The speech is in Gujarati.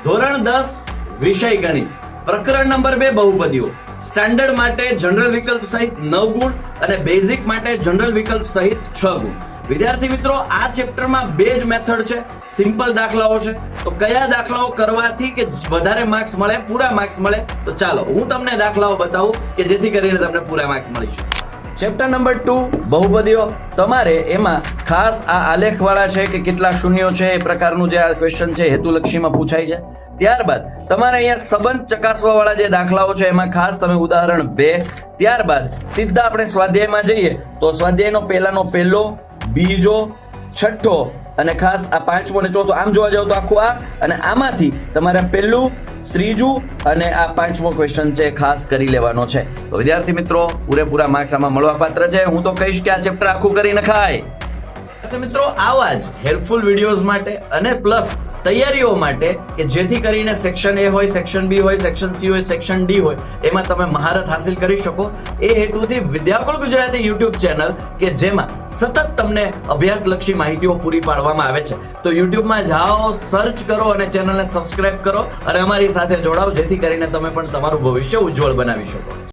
ધોરણ 10 વિષય ગણિત પ્રકરણ નંબર 2 બહુપદીઓ સ્ટાન્ડર્ડ માટે જનરલ વિકલ્પ સહિત 9 ગુણ અને બેઝિક માટે જનરલ વિકલ્પ સહિત 6 ગુણ। વિદ્યાર્થી મિત્રો, આ ચેપ્ટરમાં બે જ મેથડ છે, સિમ્પલ દાખલાઓ છે। તો કયા દાખલાઓ કરવાથી કે વધારે માર્ક્સ મળે, પૂરા માર્ક્સ મળે, તો ચાલો હું તમને દાખલાઓ બતાવું કે જેથી કરીને તમને પૂરા માર્ક્સ મળી શકે। ચેપ્ટર નંબર 2 બહુપદીઓ, તમારે એમાં ખાસ આ આલેખવાળા છે કે કેટલા શૂન્યો છે એ પ્રકારનું જે આ ક્વેશ્ચન છે હેતુલક્ષીમાં પૂછાય છે। ત્યારબાદ તમારે અહીંયા સંબંધ ચકાસવા વાળા જે દાખલાઓ છે એમાં ખાસ તમે ઉદાહરણ 2, ત્યારબાદ સીધા આપણે સ્વાધ્યાયમાં જઈએ તો સ્વાધ્યાયનો પહેલાનો પહેલો, બીજો, છઠ્ઠો અને ખાસ આ પાંચમો અને ચોથો, આમ જોવા જાવ તો આખું આ, અને આમાંથી તમારે પહેલું, ત્રીજું અને આ પાંચમો ક્વેશ્ચન છે ખાસ કરી લેવાનો છે। તો વિદ્યાર્થી મિત્રો, પૂરેપૂરા માર્ક્સ આમાં મળવા પાત્ર છે। હું તો કહીશ કે આ ચેપ્ટર આખું કરી નખાય। વિદ્યાર્થી મિત્રો, આવા જ હેલ્પફુલ વિડીયોઝ માટે અને પ્લસ તૈયારીઓ માટે કે જેથી કરીને સેક્શન A હોય, સેક્શન B હોય, સેક્શન C હોય, સેક્શન D હોય, એમાં તમે મહારત હાસિલ કરી શકો, એ હેતુથી વિદ્યાકુલ ગુજરાતી યુટ્યુબ ચેનલ કે જેમાં સતત તમને અભ્યાસલક્ષી માહિતીઓ પૂરી પાડવામાં આવે છે, તો યુટ્યુબમાં જાઓ, સર્ચ કરો અને ચેનલને સબસ્ક્રાઇબ કરો અને અમારી સાથે જોડાઓ, જેથી કરીને તમે પણ તમારું ભવિષ્ય ઉજ્જવળ બનાવી શકો।